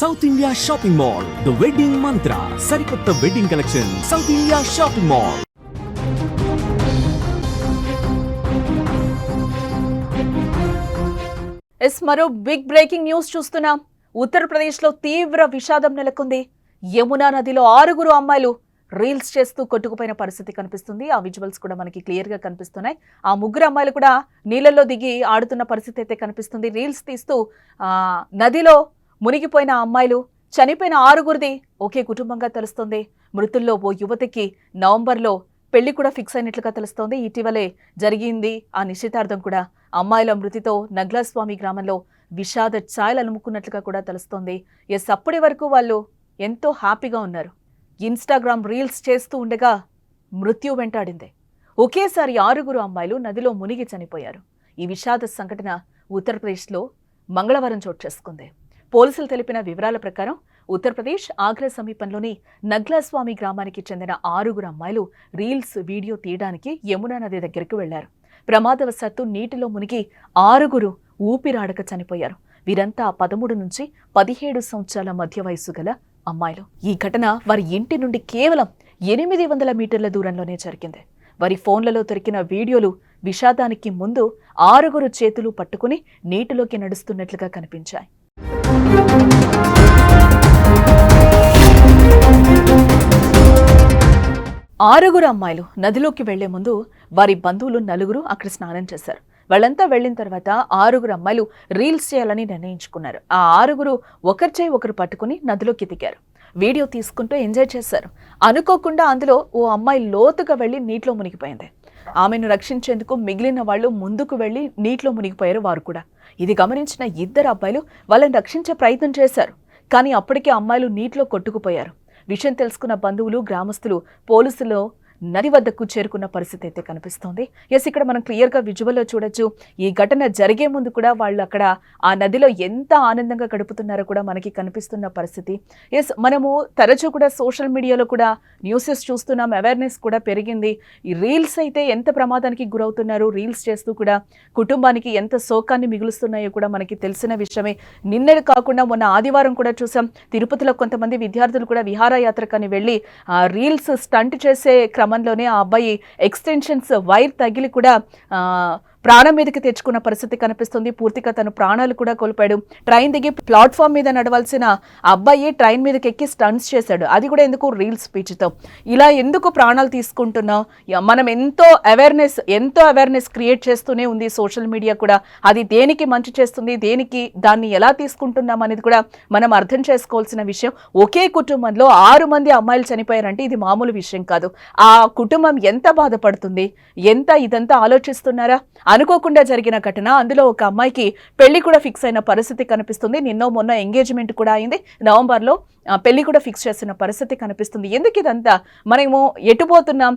South India shopping mall, the wedding మంత్ర, సరికొత్త wedding collection, south India shopping mall. మరో big breaking news చూస్తున్నాం. ఉత్తరప్రదేశ్ లో తీవ్ర విషాదం నెలకొంది. యమునా నదిలో 6 అమ్మాయిలు రీల్స్ చేస్తూ కొట్టుకుపోయిన పరిస్థితి కనిపిస్తుంది. ఆ విజువల్స్ కూడా మనకి క్లియర్ గా కనిపిస్తున్నాయి. ఆ 3 అమ్మాయిలు కూడా నీళ్ళల్లో దిగి ఆడుతున్న పరిస్థితి అయితే కనిపిస్తుంది. రీల్స్ తీస్తూ నదిలో మునిగిపోయిన అమ్మాయిలు, చనిపోయిన 6 ఒకే కుటుంబంగా తెలుస్తుంది. మృతుల్లో ఓ యువతికి నవంబర్లో పెళ్లి కూడా ఫిక్స్ అయినట్లుగా తెలుస్తోంది. ఇటీవలే జరిగింది ఆ నిశ్చితార్థం కూడా. అమ్మాయిల మృతితో నగ్లాస్వామి గ్రామంలో విషాద ఛాయలు అలుముకున్నట్లుగా కూడా తెలుస్తోంది. అప్పటి వరకు వాళ్ళు ఎంతో హ్యాపీగా ఉన్నారు. ఇన్స్టాగ్రామ్ రీల్స్ చేస్తూ ఉండగా మృత్యు వెంటాడింది. ఒకేసారి 6 అమ్మాయిలు నదిలో మునిగి చనిపోయారు. ఈ విషాద సంఘటన ఉత్తరప్రదేశ్లో మంగళవారం చోటు చేసుకుంది. పోలీసులు తెలిపిన వివరాల ప్రకారం ఉత్తరప్రదేశ్ ఆగ్రా సమీపంలోని నగ్లాస్వామి గ్రామానికి చెందిన 6 అమ్మాయిలు రీల్స్ వీడియో తీయడానికి యమునా నది దగ్గరికి వెళ్లారు. ప్రమాదవశాత్తు నీటిలో మునిగి 6 ఊపిరాడక చనిపోయారు. వీరంతా 13 నుంచి 17 సంవత్సరాల మధ్య వయసు గల అమ్మాయిలు. ఈ ఘటన వారి ఇంటి నుండి కేవలం 800 మీటర్ల దూరంలోనే జరిగింది. వారి ఫోన్లలో దొరికిన వీడియోలు విషాదానికి ముందు 6 చేతులు పట్టుకుని నీటిలోకి నడుస్తున్నట్లుగా కనిపించాయి. 6 అమ్మాయిలు నదిలోకి వెళ్లే ముందు వారి బంధువులు 4 అక్కడ స్నానం చేశారు. వాళ్ళంతా వెళ్లిన తర్వాత 6 అమ్మాయిలు రీల్స్ చేయాలని నిర్ణయించుకున్నారు. ఆ 6 ఒకరి చేయి ఒకరు పట్టుకుని నదిలోకి దిగారు. వీడియో తీసుకుంటూ ఎంజాయ్ చేశారు. అనుకోకుండా అందులో ఓ అమ్మాయి లోతుగా వెళ్లి నీటిలో మునిగిపోయింది. ఆమెను రక్షించేందుకు మిగిలిన వాళ్ళు ముందుకు వెళ్లి నీటిలో మునిగిపోయారు వారు కూడా. ఇది గమనించిన 2 అబ్బాయిలు వాళ్ళని రక్షించే ప్రయత్నం చేశారు. కానీ అప్పటికే అమ్మాయిలు నీటిలో కొట్టుకుపోయారు. విషయం తెలుసుకున్న బంధువులు, గ్రామస్తులు పోలీసులు నది వద్దకు చేరుకున్న పరిస్థితి అయితే కనిపిస్తోంది. ఇక్కడ మనం క్లియర్గా విజువల్లో చూడొచ్చు. ఈ ఘటన జరిగే ముందు కూడా వాళ్ళు అక్కడ ఆ నదిలో ఎంత ఆనందంగా గడుపుతున్నారో కూడా మనకి కనిపిస్తున్న పరిస్థితి. మనము తరచూ కూడా సోషల్ మీడియాలో కూడా న్యూసెస్ చూస్తున్నాం. అవేర్నెస్ కూడా పెరిగింది. ఈ రీల్స్ అయితే ఎంత ప్రమాదానికి గురవుతున్నారు, రీల్స్ చేస్తూ కూడా కుటుంబానికి ఎంత శోకాన్ని మిగులుస్తున్నాయో కూడా మనకి తెలిసిన విషయమే. నిన్నటి కాకుండా మొన్న ఆదివారం కూడా చూసాం. తిరుపతిలో కొంతమంది విద్యార్థులు కూడా విహారయాత్రకని వెళ్ళి రీల్స్ స్టంట్ చేసే క్రమంలోనే ఆ అబ్బాయి ఎక్స్టెన్షన్స్ వైర్ తగిలి కూడా ప్రాణం మీదకి తెచ్చుకున్న పరిస్థితి కనిపిస్తుంది. పూర్తిగా తను ప్రాణాలు కూడా కోల్పోయాడు. ట్రైన్ దిగి ప్లాట్ఫామ్ మీద నడవాల్సిన అబ్బాయి ట్రైన్ మీదకి ఎక్కి స్టంట్స్ చేశాడు. అది కూడా ఎందుకు రీల్స్ పిచ్చితో. ఇలా ఎందుకు ప్రాణాలు తీసుకుంటున్నాం? మనం ఎంతో అవేర్నెస్ క్రియేట్ చేస్తూనే ఉంది సోషల్ మీడియా కూడా. అది దేనికి మంచి చేస్తుంది, దేనికి దాన్ని ఎలా తీసుకుంటున్నాం అనేది కూడా మనం అర్థం చేసుకోవాల్సిన విషయం. ఒకే కుటుంబంలో 6 మంది అమ్మాయిలు చనిపోయారంటే ఇది మామూలు విషయం కాదు. ఆ కుటుంబం ఎంత బాధపడుతుంది, ఇదంతా ఆలోచిస్తున్నారా? అనుకోకుండా జరిగిన ఘటన. అందులో ఒక అమ్మాయికి పెళ్లి కూడా ఫిక్స్ అయిన పరిస్థితి కనిపిస్తుంది. నిన్నో మొన్న ఎంగేజ్మెంట్ కూడా అయింది. నవంబర్లో పెళ్లి కూడా ఫిక్స్ చేసిన పరిస్థితి కనిపిస్తుంది. ఎందుకు ఇదంతా? మనము ఎటుపోతున్నాం?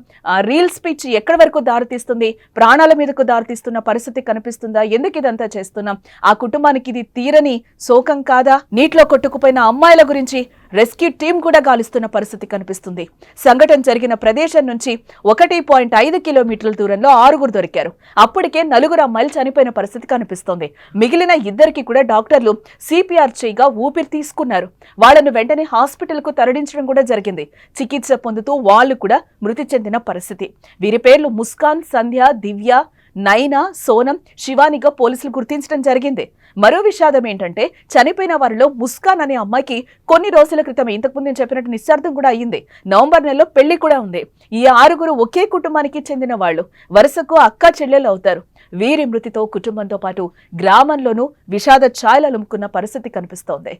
రీల్స్ పిచ్ ఎక్కడి వరకు దారితీస్తుంది? ప్రాణాల మీదకు దారితీస్తున్న పరిస్థితి కనిపిస్తుందా? ఎందుకు ఇదంతా చేస్తున్నాం? ఆ కుటుంబానికి ఇది తీరని శోకం కాదా? నీటిలో కొట్టుకుపోయిన అమ్మాయిల గురించి రెస్క్యూ టీం కూడా గాలిస్తున్న పరిస్థితి కనిపిస్తుంది. సంఘటన జరిగిన ప్రదేశం నుంచి 1.5 కిలోమీటర్ల దూరంలో 6 దొరికారు. అప్పటికే 4 అమ్మాయిలు చనిపోయిన పరిస్థితి కనిపిస్తోంది. మిగిలిన 2 కూడా డాక్టర్లు సిపిఆర్ చేయగా ఊపిరి తీసుకున్నారు. వాళ్ళను వెంటనే హాస్పిటల్కు తరలించడం కూడా జరిగింది. చికిత్స పొందుతూ వాళ్ళు కూడా మృతి చెందిన పరిస్థితి. వీరి పేర్లు ముస్కాన్, సంధ్య, దివ్య, నైనా, సోనం, శివానిగా పోలీసులు గుర్తించడం జరిగింది. మరో విషాదం ఏంటంటే చనిపోయిన వారిలో ముస్కాన్ అనే అమ్మాయికి కొన్ని రోజుల క్రితం ఇంతకుముందు నేను చెప్పినట్టు నిశ్చార్థం కూడా అయ్యింది. నవంబర్ నెలలో పెళ్లి కూడా ఉంది. ఈ 6 ఒకే కుటుంబానికి చెందిన వాళ్ళు. వరుసకు అక్క చెల్లెలు అవుతారు. వీరి మృతితో కుటుంబంతో పాటు గ్రామంలోనూ విషాద ఛాయలు అలుముకున్న పరిస్థితి కనిపిస్తోంది.